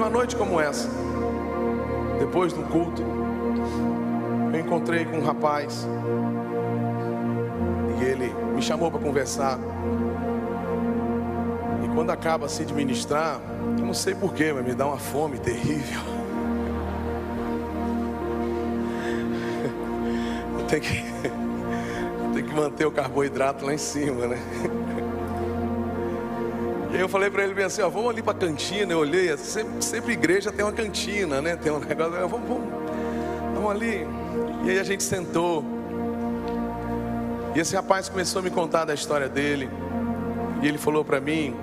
numa noite como essa, depois do culto, eu encontrei com um rapaz e ele me chamou para conversar. E quando acaba assim de ministrar, eu não sei porquê, mas me dá uma fome terrível. Eu tenho que manter o carboidrato lá em cima, né? E aí eu falei para ele bem assim, ó, vamos ali para a cantina. Eu olhei, sempre igreja tem uma cantina, né? Tem um negócio, vamos ali. E aí a gente sentou. E esse rapaz começou a me contar da história dele. E ele falou para mim,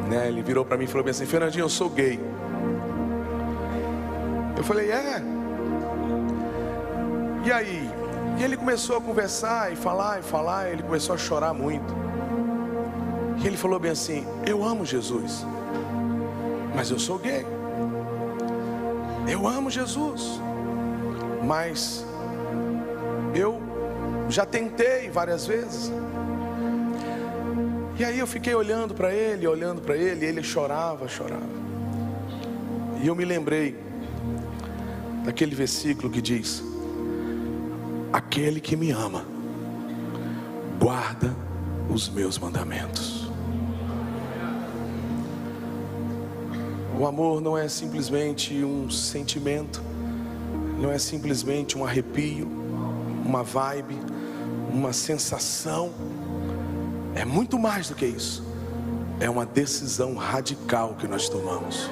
né? Ele virou para mim e falou bem assim, Fernandinho, eu sou gay. Eu falei, é? E aí? E ele começou a conversar e falar, e ele começou a chorar muito. E ele falou bem assim, eu amo Jesus, mas eu sou gay. Eu amo Jesus, mas eu já tentei várias vezes. E aí eu fiquei olhando para ele, e ele chorava. E eu me lembrei daquele versículo que diz, aquele que me ama, guarda os meus mandamentos. O amor não é simplesmente um sentimento, não é simplesmente um arrepio, uma vibe, uma sensação. É muito mais do que isso. É uma decisão radical que nós tomamos.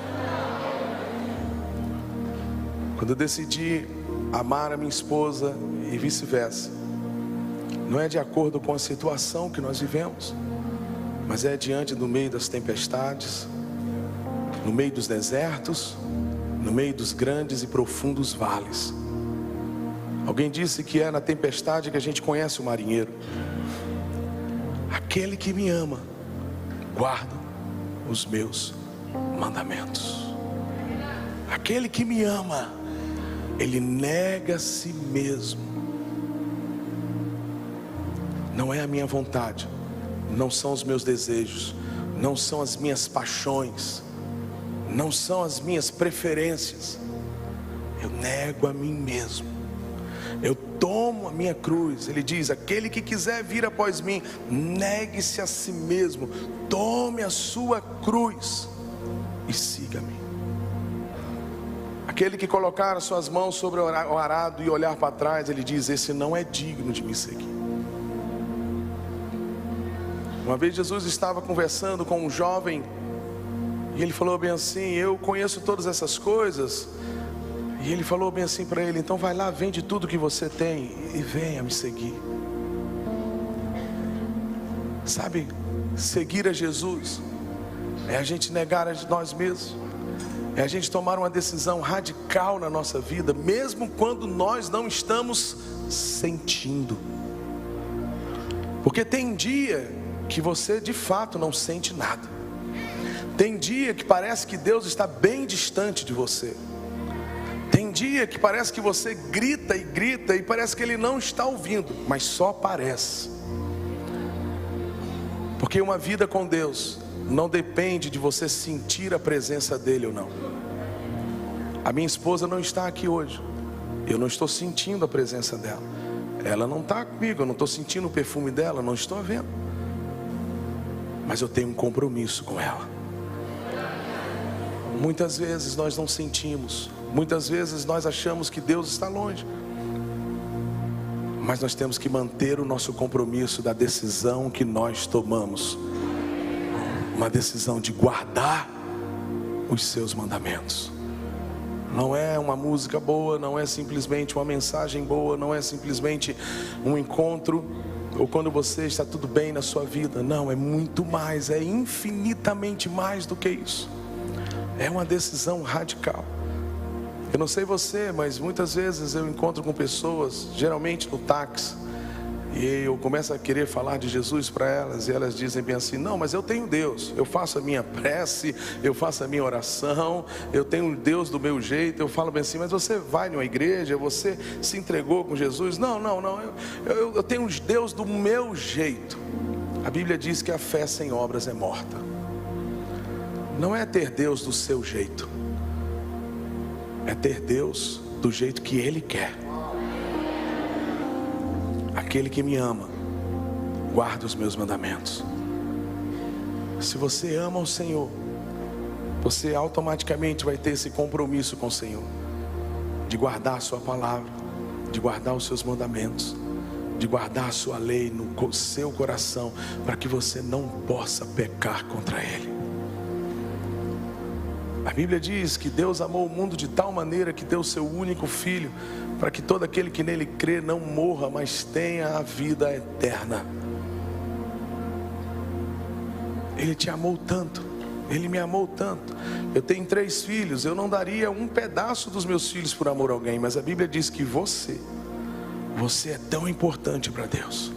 Quando eu decidi amar a minha esposa e vice-versa, não é de acordo com a situação que nós vivemos, mas é diante do meio das tempestades, no meio dos desertos, no meio dos grandes e profundos vales. Alguém disse que é na tempestade que a gente conhece o marinheiro. Aquele que me ama, guarda os meus mandamentos. Aquele que me ama, ele nega a si mesmo. Não é a minha vontade, não são os meus desejos, não são as minhas paixões, não são as minhas preferências. Eu nego a mim mesmo. Eu tomo a minha cruz. Ele diz, aquele que quiser vir após mim, negue-se a si mesmo, tome a sua cruz e siga-me. Aquele que colocar as suas mãos sobre o arado e olhar para trás, ele diz, esse não é digno de me seguir. Uma vez Jesus estava conversando com um jovem e ele falou bem assim, eu conheço todas essas coisas. E ele falou bem assim para ele, então vai lá, vende tudo que você tem e venha me seguir. Sabe, seguir a Jesus é a gente negar a nós mesmos, é a gente tomar uma decisão radical na nossa vida, mesmo quando nós não estamos sentindo. Porque tem dia que você de fato não sente nada. Tem dia que parece que Deus está bem distante de você. Tem dia que parece que você grita e parece que Ele não está ouvindo, mas só parece. Porque uma vida com Deus não depende de você sentir a presença dEle ou não. A minha esposa não está aqui hoje, eu não estou sentindo a presença dela. Ela não está comigo, eu não estou sentindo o perfume dela, não estou vendo. Mas eu tenho um compromisso com ela. Muitas vezes nós não sentimos, muitas vezes nós achamos que Deus está longe, mas nós temos que manter o nosso compromisso da decisão que nós tomamos, uma decisão de guardar os seus mandamentos. Não é uma música boa, não é simplesmente uma mensagem boa, não é simplesmente um encontro, ou quando você está tudo bem na sua vida. Não, é muito mais, é infinitamente mais do que isso. É uma decisão radical. Eu não sei você, mas muitas vezes eu encontro com pessoas, geralmente no táxi, e eu começo a querer falar de Jesus para elas, e elas dizem bem assim, não, mas eu tenho Deus, eu faço a minha prece, eu faço a minha oração, eu tenho Deus do meu jeito. Eu falo bem assim, mas você vai numa igreja, você se entregou com Jesus? Não, eu tenho Deus do meu jeito. A Bíblia diz que a fé sem obras é morta. Não é ter Deus do seu jeito, é ter Deus do jeito que Ele quer. Aquele que me ama, guarda os meus mandamentos. Se você ama o Senhor, você automaticamente vai ter esse compromisso com o Senhor, de guardar a sua palavra, de guardar os seus mandamentos, de guardar a sua lei no seu coração, para que você não possa pecar contra Ele. A Bíblia diz que Deus amou o mundo de tal maneira que deu o seu único Filho, para que todo aquele que nele crê não morra, mas tenha a vida eterna. Ele te amou tanto, Ele me amou tanto. Eu tenho 3 filhos, eu não daria um pedaço dos meus filhos por amor a alguém, mas a Bíblia diz que você é tão importante para Deus,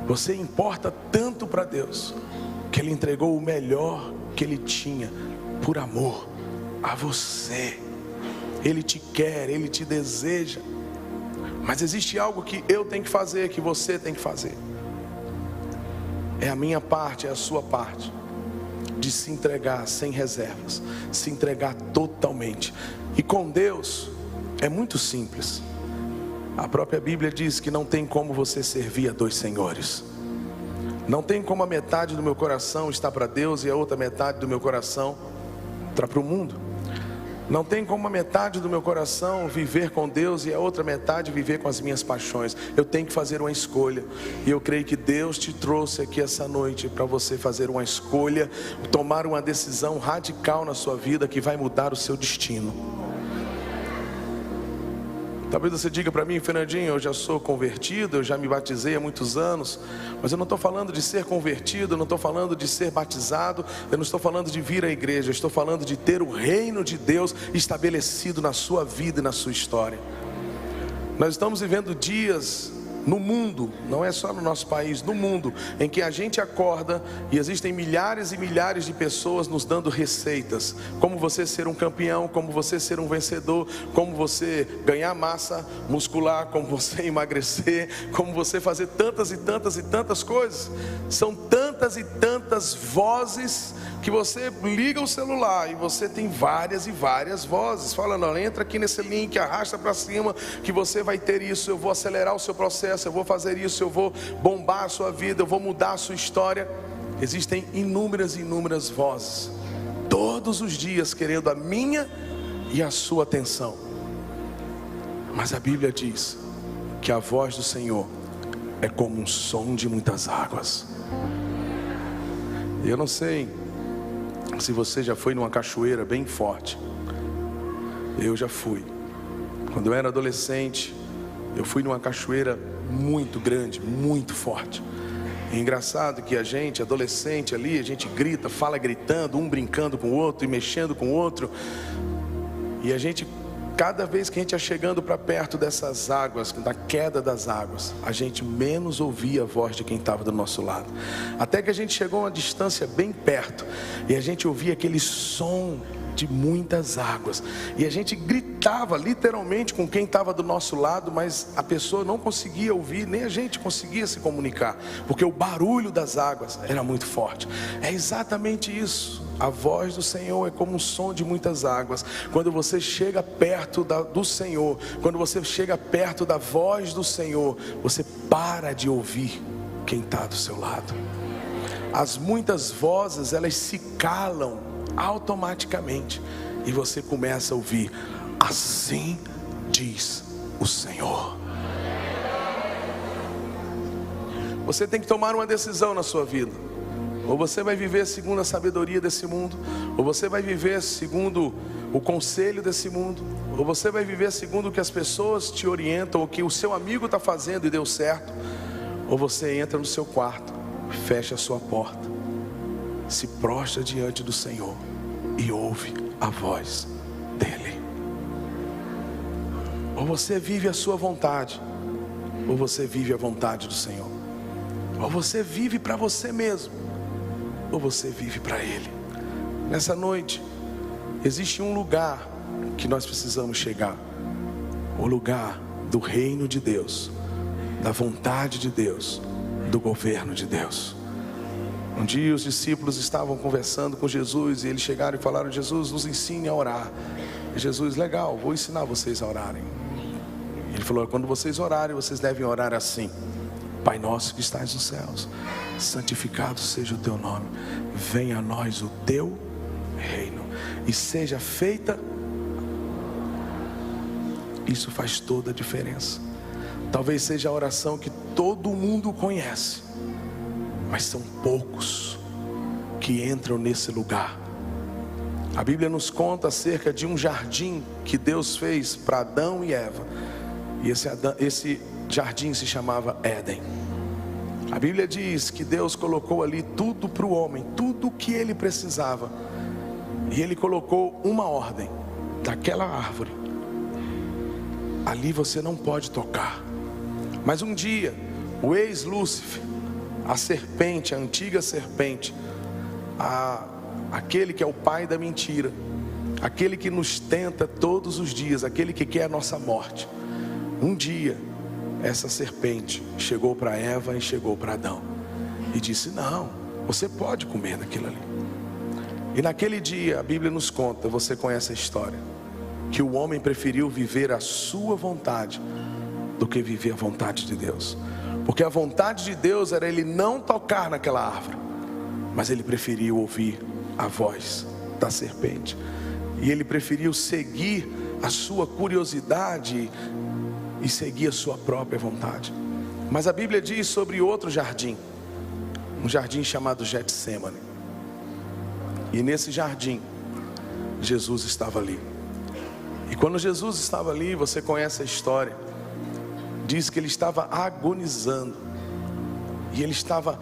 você importa tanto para Deus, que Ele entregou o melhor que Ele tinha por amor a você. Ele te quer, Ele te deseja. Mas existe algo que eu tenho que fazer, que você tem que fazer. É a minha parte, é a sua parte, de se entregar sem reservas, se entregar totalmente. E com Deus é muito simples. A própria Bíblia diz que não tem como você servir a 2 senhores. Não tem como a metade do meu coração estar para Deus e a outra metade do meu coração estar para o mundo. Não tem como a metade do meu coração viver com Deus e a outra metade viver com as minhas paixões. Eu tenho que fazer uma escolha. E eu creio que Deus te trouxe aqui essa noite para você fazer uma escolha, tomar uma decisão radical na sua vida que vai mudar o seu destino. Talvez você diga para mim: Fernandinho, eu já sou convertido, eu já me batizei há muitos anos. Mas eu não estou falando de ser convertido, eu não estou falando de ser batizado, eu não estou falando de vir à igreja, eu estou falando de ter o reino de Deus estabelecido na sua vida e na sua história. Nós estamos vivendo dias no mundo, não é só no nosso país, no mundo, em que a gente acorda e existem milhares e milhares de pessoas nos dando receitas, como você ser um campeão, como você ser um vencedor, como você ganhar massa muscular, como você emagrecer, como você fazer tantas e tantas e tantas coisas. São tantas e tantas vozes que você liga o celular e você tem várias e várias vozes falando: olha, entra aqui nesse link, arrasta para cima que você vai ter isso, eu vou acelerar o seu processo, eu vou fazer isso, eu vou bombar a sua vida, eu vou mudar a sua história. Existem inúmeras e inúmeras vozes, todos os dias querendo a minha e a sua atenção. Mas a Bíblia diz que a voz do Senhor é como um som de muitas águas. E eu não sei se você já foi numa cachoeira bem forte. Eu já fui. Quando eu era adolescente, eu fui numa cachoeira muito grande, muito forte. É engraçado que a gente, adolescente ali, a gente grita, fala gritando, um brincando com o outro e mexendo com o outro. E a gente, cada vez que a gente ia chegando para perto dessas águas, da queda das águas, a gente menos ouvia a voz de quem estava do nosso lado. Até que a gente chegou a uma distância bem perto e a gente ouvia aquele som de muitas águas. E a gente gritava literalmente com quem estava do nosso lado, mas a pessoa não conseguia ouvir, nem a gente conseguia se comunicar, porque o barulho das águas era muito forte. É exatamente isso. A voz do Senhor é como um som de muitas águas. Quando você chega perto do Senhor, quando você chega perto da voz do Senhor, você para de ouvir quem está do seu lado. As muitas vozes, elas se calam automaticamente e você começa a ouvir: assim diz o Senhor. Você tem que tomar uma decisão na sua vida. Ou você vai viver segundo a sabedoria desse mundo, ou você vai viver segundo o conselho desse mundo, ou você vai viver segundo o que as pessoas te orientam, o que o seu amigo está fazendo e deu certo. Ou você entra no seu quarto, fecha a sua porta, se prostra diante do Senhor e ouve a voz dele. Ou você vive a sua vontade, ou você vive a vontade do Senhor. Ou você vive para você mesmo, ou você vive para Ele. Nessa noite, existe um lugar que nós precisamos chegar. O lugar do reino de Deus, da vontade de Deus, do governo de Deus. Um dia os discípulos estavam conversando com Jesus e eles chegaram e falaram: Jesus, nos ensine a orar. E Jesus: legal, vou ensinar vocês a orarem. Ele falou: quando vocês orarem, vocês devem orar assim: Pai nosso que estás nos céus, santificado seja o teu nome, venha a nós o teu reino e seja feita. Isso faz toda a diferença. Talvez seja a oração que todo mundo conhece, mas são poucos que entram nesse lugar. A Bíblia nos conta acerca de um jardim que Deus fez para Adão e Eva. E esse jardim se chamava Éden. A Bíblia diz que Deus colocou ali tudo para o homem, tudo o que ele precisava. E ele colocou uma ordem: daquela árvore ali você não pode tocar. Mas um dia o ex-Lúcifer, a serpente, a antiga serpente, aquele que é o pai da mentira, aquele que nos tenta todos os dias, aquele que quer a nossa morte, um dia essa serpente chegou para Eva e chegou para Adão e disse: não, você pode comer daquilo ali. E naquele dia a Bíblia nos conta, você conhece a história, que o homem preferiu viver a sua vontade do que viver a vontade de Deus. Porque a vontade de Deus era ele não tocar naquela árvore, mas ele preferiu ouvir a voz da serpente, e ele preferiu seguir a sua curiosidade e seguir a sua própria vontade. Mas a Bíblia diz sobre outro jardim, um jardim chamado Getsêmani. E nesse jardim Jesus estava ali. E quando Jesus estava ali, você conhece a história, diz que ele estava agonizando, e ele estava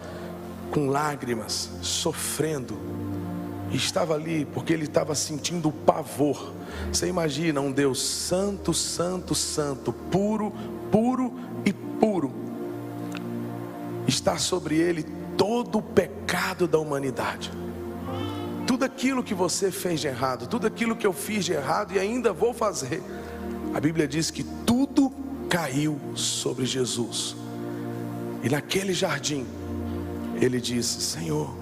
com lágrimas, sofrendo, e estava ali porque ele estava sentindo o pavor. Você imagina um Deus santo, santo, santo, puro, puro e puro, está sobre ele todo o pecado da humanidade. Tudo aquilo que você fez de errado, tudo aquilo que eu fiz de errado e ainda vou fazer, a Bíblia diz que tudo caiu sobre Jesus. E naquele jardim ele disse: Senhor,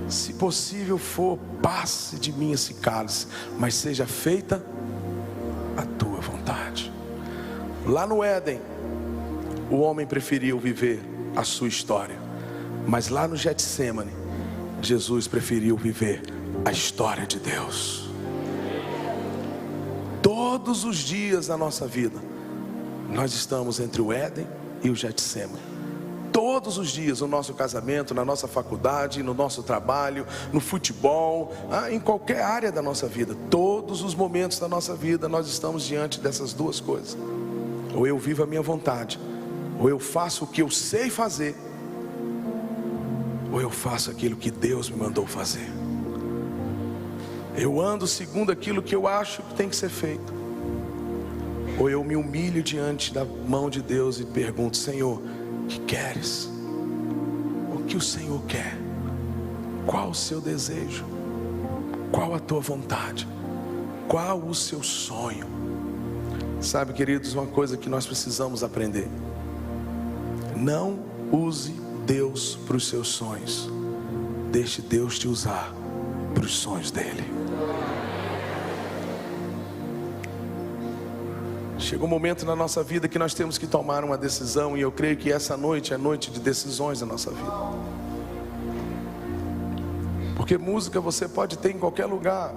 se possível for, passe de mim esse cálice, mas seja feita a tua vontade. Lá no Éden, o homem preferiu viver a sua história, mas lá no Getsêmani, Jesus preferiu viver a história de Deus. Todos os dias da nossa vida nós estamos entre o Éden e o Getsêmani. Todos os dias, no nosso casamento, na nossa faculdade, no nosso trabalho, no futebol, em qualquer área da nossa vida, todos os momentos da nossa vida nós estamos diante dessas duas coisas: ou eu vivo a minha vontade, ou eu faço o que eu sei fazer, ou eu faço aquilo que Deus me mandou fazer. Eu ando segundo aquilo que eu acho que tem que ser feito, ou eu me humilho diante da mão de Deus e pergunto: Senhor, o que queres? O que o Senhor quer? Qual o seu desejo? Qual a tua vontade? Qual o seu sonho? Sabe, queridos, uma coisa que nós precisamos aprender: não use Deus para os seus sonhos, deixe Deus te usar para os sonhos dele. Chega um momento na nossa vida que nós temos que tomar uma decisão, e eu creio que essa noite é noite de decisões na nossa vida. Porque música você pode ter em qualquer lugar,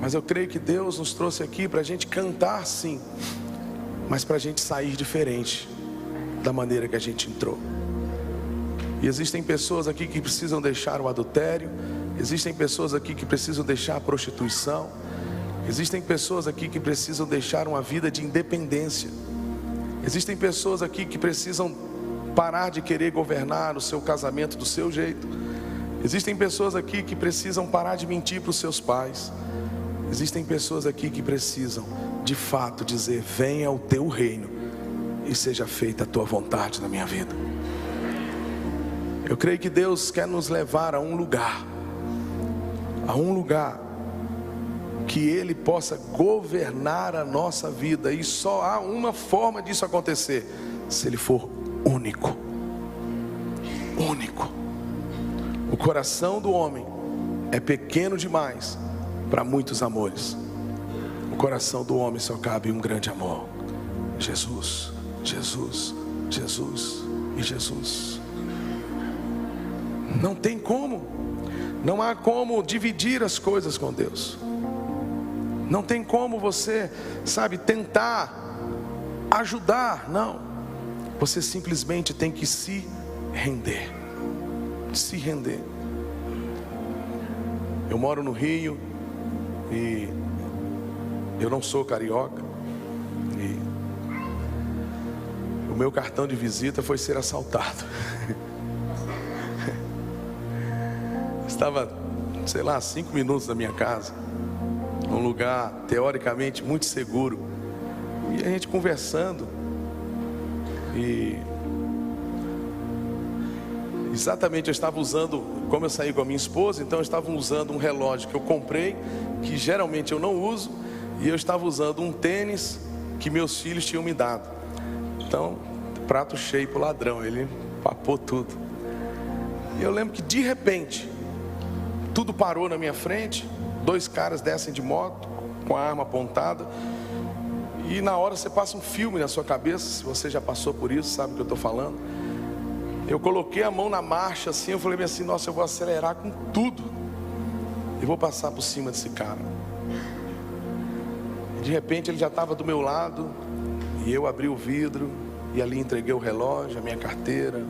mas eu creio que Deus nos trouxe aqui para a gente cantar, sim, mas para a gente sair diferente da maneira que a gente entrou. E existem pessoas aqui que precisam deixar o adultério, existem pessoas aqui que precisam deixar a prostituição, existem pessoas aqui que precisam deixar uma vida de independência, existem pessoas aqui que precisam parar de querer governar o seu casamento do seu jeito, existem pessoas aqui que precisam parar de mentir para os seus pais, existem pessoas aqui que precisam de fato dizer: venha o teu reino e seja feita a tua vontade na minha vida. Eu creio que Deus quer nos levar a um lugar que Ele possa governar a nossa vida, e só há uma forma disso acontecer: se Ele for único. O coração do homem é pequeno demais para muitos amores. O coração do homem só cabe um grande amor: Jesus, Jesus, Jesus e Jesus. Não tem como, não há como dividir as coisas com Deus. Não tem como você, tentar ajudar, não. Você simplesmente tem que se render. Se render. Eu moro no Rio e eu não sou carioca. E o meu cartão de visita foi ser assaltado. Estava, 5 minutos da minha casa, um lugar teoricamente muito seguro, e a gente conversando, e exatamente eu estava usando, como eu saí com a minha esposa, então eu estava usando um relógio que eu comprei, que geralmente eu não uso, e eu estava usando um tênis que meus filhos tinham me dado. Então, prato cheio pro ladrão, ele papou tudo. E eu lembro que de repente tudo parou na minha frente, 2 caras descem de moto com a arma apontada, e na hora você passa um filme na sua cabeça. Se você já passou por isso, sabe o que eu estou falando. Eu coloquei a mão na marcha assim, eu falei assim: nossa, eu vou acelerar com tudo e vou passar por cima desse cara. De repente ele já estava do meu lado, e eu abri o vidro e ali entreguei o relógio, a minha carteira,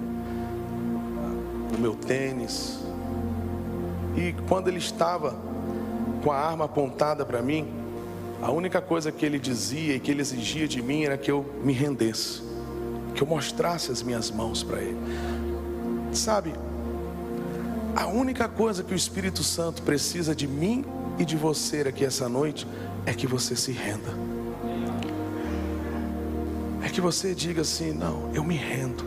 o meu tênis. E quando ele estava com a arma apontada para mim, a única coisa que ele dizia e que ele exigia de mim era que eu me rendesse, que eu mostrasse as minhas mãos para ele. A única coisa que o Espírito Santo precisa de mim e de você aqui essa noite é que você se renda. É que você diga assim: não, eu me rendo.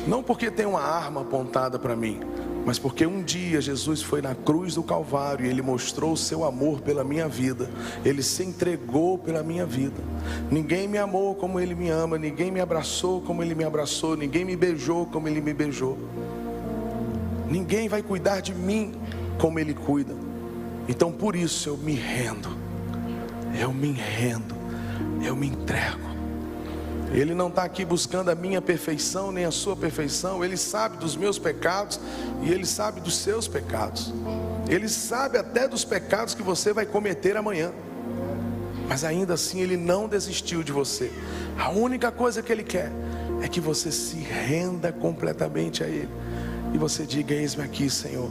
Não porque tem uma arma apontada para mim, mas porque um dia Jesus foi na cruz do Calvário e Ele mostrou o seu amor pela minha vida. Ele se entregou pela minha vida. Ninguém me amou como Ele me ama, ninguém me abraçou como Ele me abraçou, ninguém me beijou como Ele me beijou. Ninguém vai cuidar de mim como Ele cuida. Então por isso eu me rendo, eu me rendo, eu me entrego. Ele não está aqui buscando a minha perfeição, nem a sua perfeição. Ele sabe dos meus pecados e Ele sabe dos seus pecados. Ele sabe até dos pecados que você vai cometer amanhã. Mas ainda assim Ele não desistiu de você. A única coisa que Ele quer é que você se renda completamente a Ele. E você diga: eis-me aqui, Senhor.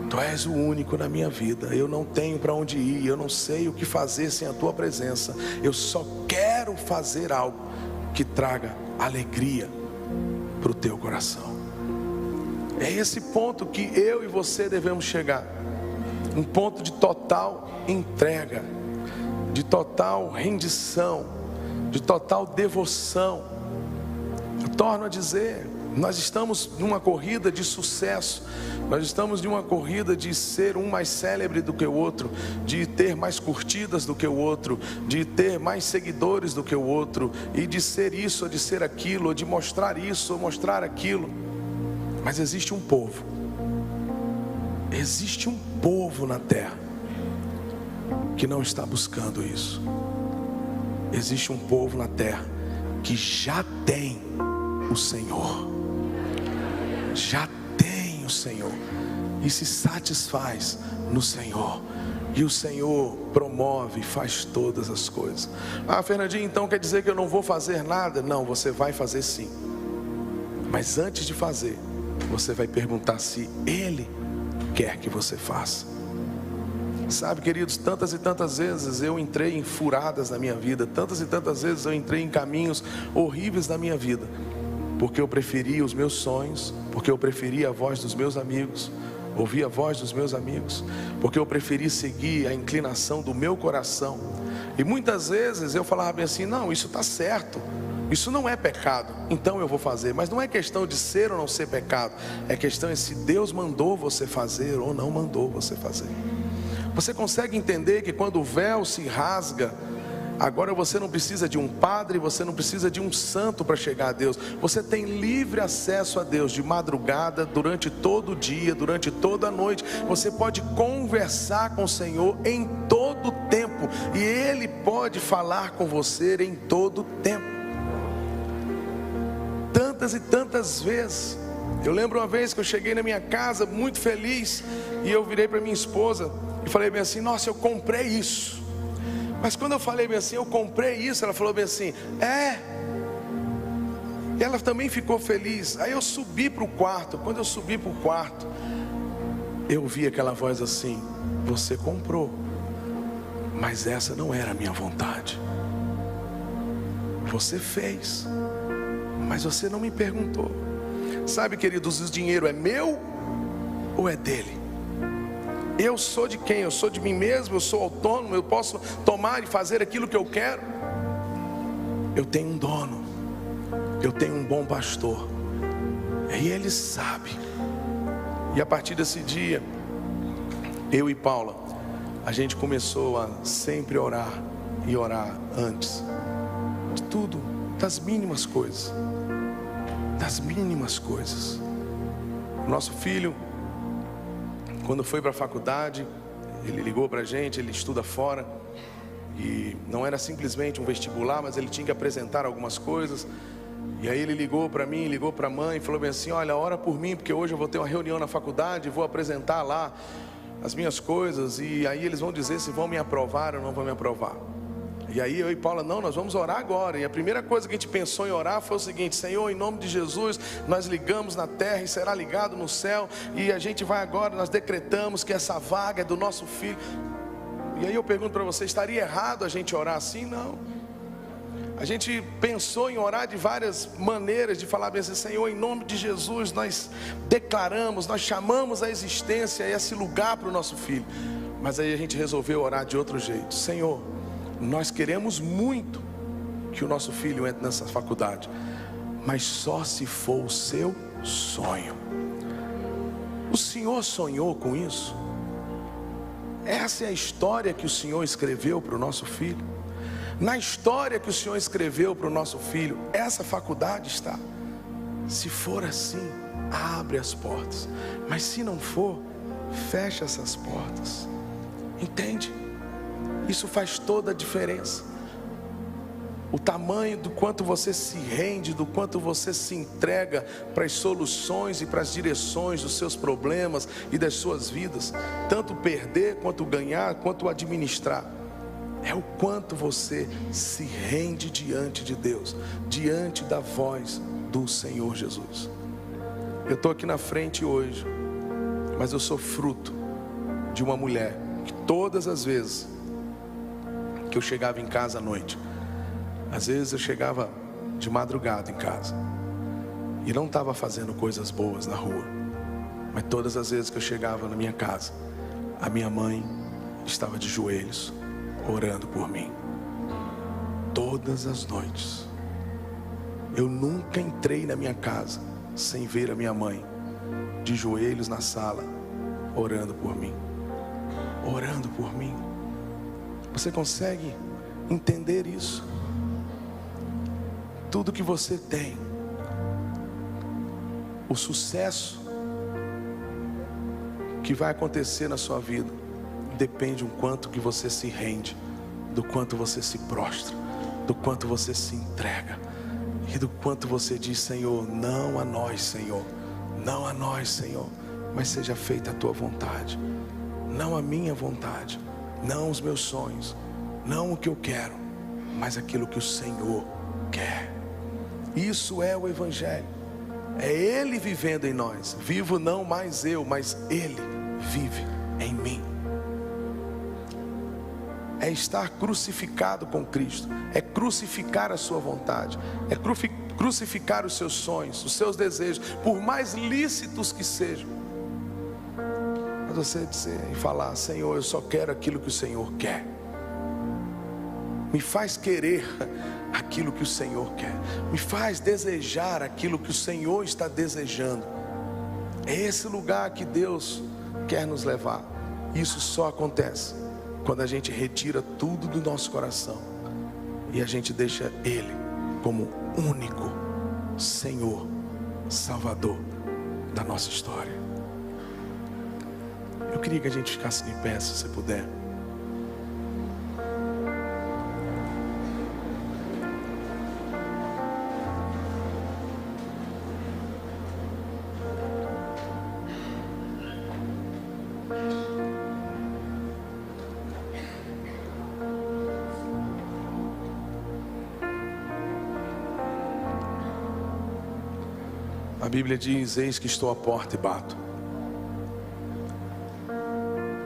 Tu és o único na minha vida. Eu não tenho para onde ir, eu não sei o que fazer sem a Tua presença. Eu só quero fazer algo que traga alegria para o teu coração. É esse ponto que eu e você devemos chegar. Um ponto de total entrega, de total rendição, de total devoção. Eu torno a dizer, nós estamos numa corrida de sucesso. Nós estamos em uma corrida de ser um mais célebre do que o outro, de ter mais curtidas do que o outro, de ter mais seguidores do que o outro, e de ser isso, ou de ser aquilo, ou de mostrar isso, ou mostrar aquilo. Mas existe um povo na terra que não está buscando isso. Existe um povo na terra que já tem o Senhor, já tem o Senhor, e se satisfaz no Senhor, e o Senhor promove e faz todas as coisas. Fernandinho, então quer dizer que eu não vou fazer nada? Não, você vai fazer sim. Mas antes de fazer, você vai perguntar se Ele quer que você faça. Sabe, queridos, tantas e tantas vezes eu entrei em furadas na minha vida, tantas e tantas vezes eu entrei em caminhos horríveis na minha vida, porque eu preferia os meus sonhos, porque eu preferia a voz dos meus amigos, ouvir a voz dos meus amigos, porque eu preferi seguir a inclinação do meu coração. E muitas vezes eu falava bem assim: não, isso está certo, isso não é pecado, então eu vou fazer. Mas não é questão de ser ou não ser pecado, é questão de se Deus mandou você fazer ou não mandou você fazer. Você consegue entender que quando o véu se rasga, Agora você não precisa de um padre, você não precisa de um santo para chegar a Deus. Você tem livre acesso a Deus de madrugada, durante todo o dia, durante toda a noite. Você pode conversar com o Senhor em todo o tempo, e Ele pode falar com você em todo o tempo. Tantas e tantas vezes. Eu lembro uma vez que eu cheguei na minha casa muito feliz, e eu virei para minha esposa e falei bem assim: nossa, eu comprei isso. Mas quando eu falei bem assim, eu comprei isso, ela falou bem assim: é. E ela também ficou feliz. Aí eu subi para o quarto. Quando eu subi para o quarto, eu vi aquela voz assim: você comprou, mas essa não era a minha vontade. Você fez, mas você não me perguntou. Sabe, queridos, o dinheiro é meu ou é dele? Eu sou de quem? Eu sou de mim mesmo, eu sou autônomo, eu posso tomar e fazer aquilo que eu quero. Eu tenho um dono, eu tenho um bom pastor, e ele sabe. E a partir desse dia, eu e Paula, a gente começou a sempre orar, e orar antes de tudo, das mínimas coisas. Das mínimas coisas. O nosso filho, quando foi para a faculdade, ele ligou para a gente. Ele estuda fora, e não era simplesmente um vestibular, mas ele tinha que apresentar algumas coisas. E aí ele ligou para mim, ligou para a mãe e falou bem assim: olha, ora por mim, porque hoje eu vou ter uma reunião na faculdade, vou apresentar lá as minhas coisas, e aí eles vão dizer se vão me aprovar ou não vão me aprovar. E aí eu e Paula: não, nós vamos orar agora. E a primeira coisa que a gente pensou em orar foi o seguinte: Senhor, em nome de Jesus, nós ligamos na terra e será ligado no céu. E a gente vai agora, nós decretamos que essa vaga é do nosso filho. E aí eu pergunto para você: estaria errado a gente orar assim? Não. A gente pensou em orar de várias maneiras, de falar bem assim: Senhor, em nome de Jesus, nós declaramos, nós chamamos a existência esse lugar para o nosso filho. Mas aí a gente resolveu orar de outro jeito: Senhor, nós queremos muito que o nosso filho entre nessa faculdade, mas só se for o seu sonho. O Senhor sonhou com isso? Essa é a história que o Senhor escreveu para o nosso filho. Na história que o Senhor escreveu para o nosso filho, essa faculdade está. Se for assim, abre as portas. Mas se não for, fecha essas portas. Entende? Isso faz toda a diferença. O tamanho do quanto você se rende, do quanto você se entrega para as soluções e para as direções dos seus problemas e das suas vidas, tanto perder, quanto ganhar, quanto administrar, é o quanto você se rende diante de Deus, diante da voz do Senhor Jesus. Eu estou aqui na frente hoje, mas eu sou fruto de uma mulher que todas as vezes que eu chegava em casa à noite, às vezes eu chegava de madrugada em casa e não estava fazendo coisas boas na rua, mas todas as vezes que eu chegava na minha casa, a minha mãe estava de joelhos orando por mim. Todas as noites. Eu nunca entrei na minha casa sem ver a minha mãe de joelhos na sala orando por mim. Orando por mim. Você consegue entender isso? Tudo que você tem, o sucesso que vai acontecer na sua vida, depende do quanto que você se rende, do quanto você se prostra, do quanto você se entrega e do quanto você diz: Senhor, não a nós, Senhor, não a nós, Senhor, mas seja feita a tua vontade, não a minha vontade, não os meus sonhos, não o que eu quero, mas aquilo que o Senhor quer. Isso é o Evangelho. É Ele vivendo em nós. Vivo não mais eu, mas Ele vive em mim. É estar crucificado com Cristo. É crucificar a sua vontade. É crucificar os seus sonhos, os seus desejos, por mais lícitos que sejam. Mas você dizer e falar: Senhor, eu só quero aquilo que o Senhor quer. Me faz querer aquilo que o Senhor quer. Me faz desejar aquilo que o Senhor está desejando. É esse lugar que Deus quer nos levar. Isso só acontece quando a gente retira tudo do nosso coração e a gente deixa Ele como único Senhor, Salvador da nossa história. Eu queria que a gente ficasse de pé, se você puder. A Bíblia diz: eis que estou à porta e bato.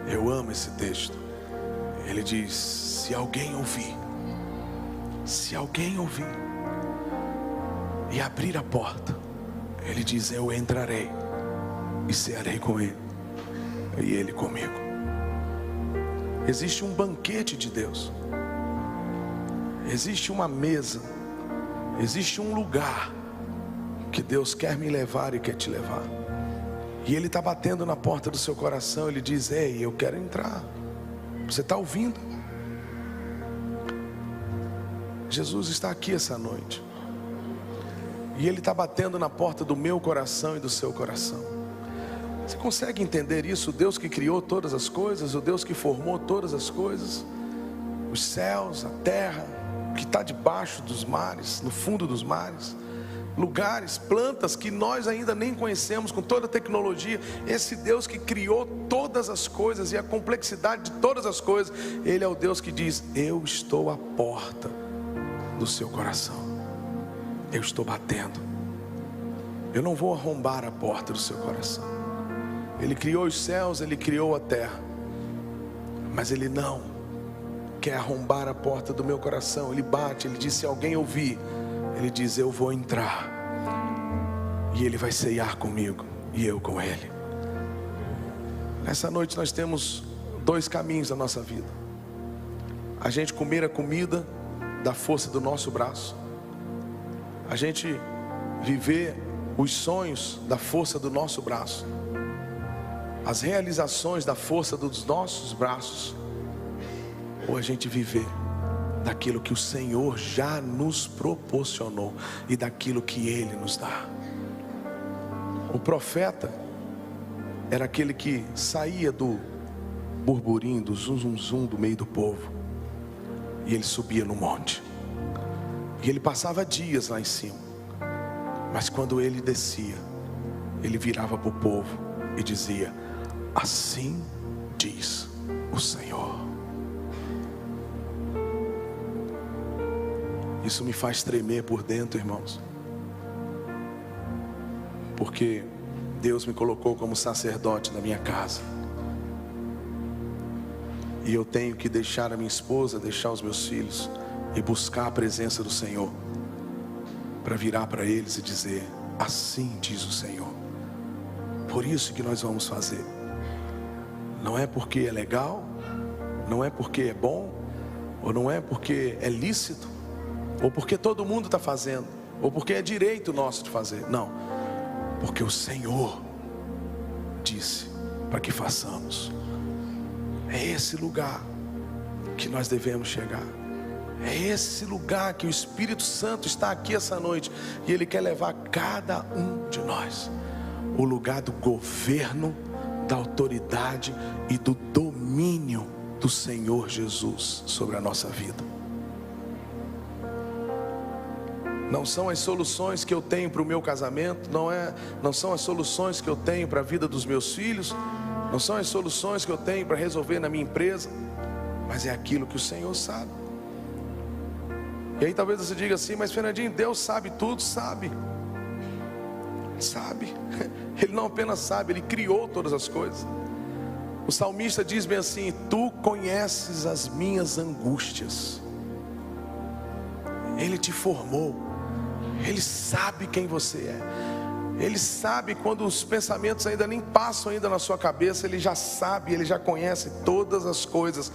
Eu amo esse texto. Ele diz: se alguém ouvir e abrir a porta, Ele diz: eu entrarei e cearei com Ele e Ele comigo. Existe um banquete de Deus, existe uma mesa, existe um lugar que Deus quer me levar e quer te levar. E Ele está batendo na porta do seu coração. Ele diz: ei, eu quero entrar. Você está ouvindo? Jesus está aqui essa noite, e Ele está batendo na porta do meu coração e do seu coração. Você consegue entender isso? O Deus que criou todas as coisas, o Deus que formou todas as coisas, os céus, a terra, que está debaixo dos mares, no fundo dos mares, lugares, plantas que nós ainda nem conhecemos, com toda a tecnologia. Esse Deus que criou todas as coisas e a complexidade de todas as coisas, Ele é o Deus que diz: eu estou à porta do seu coração, eu estou batendo. Eu não vou arrombar a porta do seu coração. Ele criou os céus, Ele criou a terra, mas Ele não quer arrombar a porta do meu coração. Ele bate, Ele diz: se alguém ouvir, Ele diz: eu vou entrar, e Ele vai ceiar comigo e eu com Ele. Nessa noite nós temos dois caminhos na nossa vida: a gente comer a comida da força do nosso braço, a gente viver os sonhos da força do nosso braço, as realizações da força dos nossos braços, ou a gente viver daquilo que o Senhor já nos proporcionou e daquilo que Ele nos dá. O profeta era aquele que saía do burburinho, do zum zum zum do meio do povo, e ele subia no monte, e ele passava dias lá em cima, mas quando ele descia, ele virava para o povo e dizia: assim diz o Senhor. Isso me faz tremer por dentro, irmãos, porque Deus me colocou como sacerdote na minha casa, e eu tenho que deixar a minha esposa, deixar os meus filhos e buscar a presença do Senhor, para virar para eles e dizer: assim diz o Senhor. Por isso que nós vamos fazer. Não é porque é legal, não é porque é bom, ou não é porque é lícito, ou porque todo mundo está fazendo, ou porque é direito nosso de fazer. Não, porque o Senhor disse para que façamos. É esse lugar que nós devemos chegar. É esse lugar que o Espírito Santo está aqui essa noite, e Ele quer levar cada um de nós. O lugar do governo, da autoridade e do domínio do Senhor Jesus sobre a nossa vida. Não são as soluções que eu tenho para o meu casamento, não são as soluções que eu tenho para a vida dos meus filhos, não são as soluções que eu tenho para resolver na minha empresa, mas é aquilo que o Senhor sabe. E aí talvez você diga assim: mas Fernandinho, Deus sabe tudo. Sabe. Ele não apenas sabe, Ele criou todas as coisas. O salmista diz bem assim: tu conheces as minhas angústias. Ele te formou, Ele sabe quem você é. Ele sabe quando os pensamentos ainda nem passam ainda na sua cabeça. Ele já sabe, Ele já conhece todas as coisas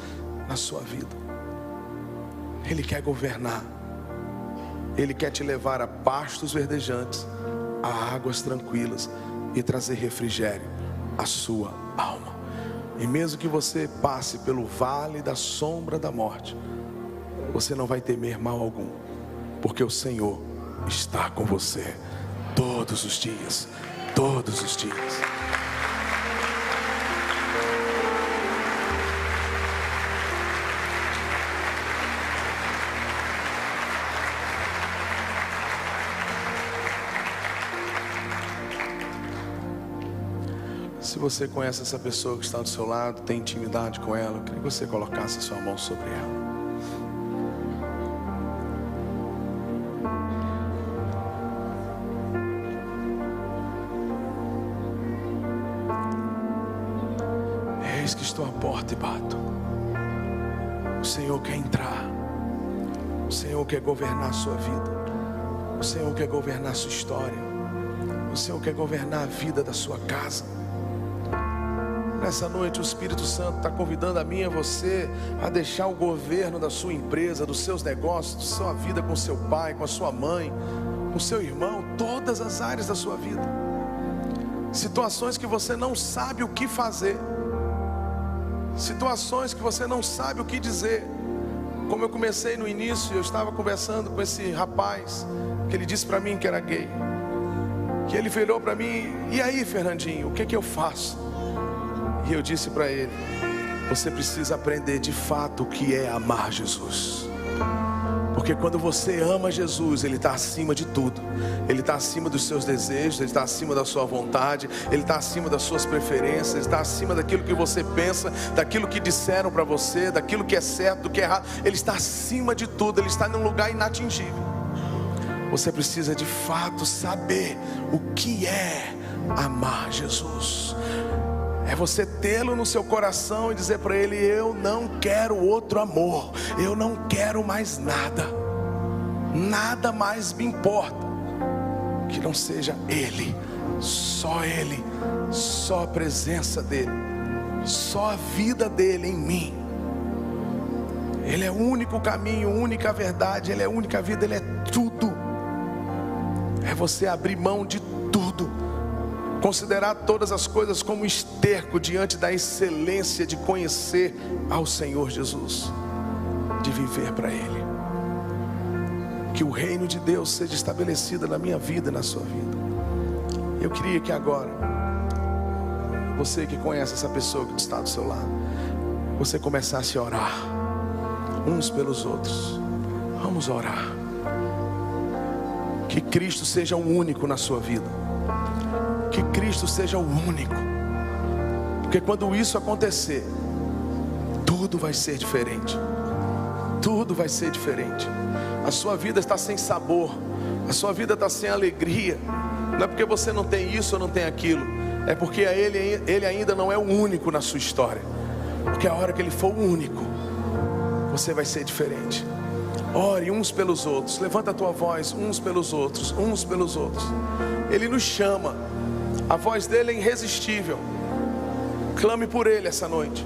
na sua vida. Ele quer governar, Ele quer te levar a pastos verdejantes, a águas tranquilas, e trazer refrigério à sua alma. E mesmo que você passe pelo vale da sombra da morte, você não vai temer mal algum, porque o Senhor está com você todos os dias, todos os dias. Se você conhece essa pessoa que está do seu lado, tem intimidade com ela, eu queria que você colocasse a sua mão sobre ela. Eis que estou à porta e bato. O Senhor quer entrar. O Senhor quer governar a sua vida. O Senhor quer governar a sua história. O Senhor quer governar a vida da sua casa. Nessa noite o Espírito Santo está convidando a mim e a você a deixar o governo da sua empresa, dos seus negócios, da sua vida com seu pai, com a sua mãe, com seu irmão, todas as áreas da sua vida. Situações que você não sabe o que fazer, situações que você não sabe o que dizer. Como eu comecei no início, eu estava conversando com esse rapaz, que ele disse para mim que era gay, que ele virou para mim: e aí, Fernandinho, o que eu faço? E eu disse para ele: você precisa aprender de fato o que é amar Jesus. Porque quando você ama Jesus, Ele está acima de tudo. Ele está acima dos seus desejos, Ele está acima da sua vontade, Ele está acima das suas preferências, Ele está acima daquilo que você pensa, daquilo que disseram para você, daquilo que é certo, do que é errado. Ele está acima de tudo, Ele está num lugar inatingível. Você precisa de fato saber o que é amar Jesus. É você tê-lo no seu coração e dizer para Ele: eu não quero outro amor, eu não quero mais nada, nada mais me importa que não seja Ele, só a presença dEle, só a vida dEle em mim. Ele é o único caminho, única verdade, Ele é a única vida, Ele é tudo. É você abrir mão de tudo, considerar todas as coisas como esterco diante da excelência de conhecer ao Senhor Jesus, de viver para Ele. Que o reino de Deus seja estabelecido na minha vida e na sua vida. Eu queria que agora, você que conhece essa pessoa que está do seu lado, você começasse a orar uns pelos outros. Vamos orar. Que Cristo seja o único na sua vida. Que Cristo seja o único. Porque quando isso acontecer, tudo vai ser diferente. Tudo vai ser diferente. A sua vida está sem sabor, a sua vida está sem alegria. Não é porque você não tem isso ou não tem aquilo, é porque Ele ainda não é o único na sua história. Porque a hora que Ele for o único, você vai ser diferente. Ore uns pelos outros. Levanta a tua voz, uns pelos outros, uns pelos outros. Ele nos chama. A voz dele é irresistível. Clame por Ele essa noite.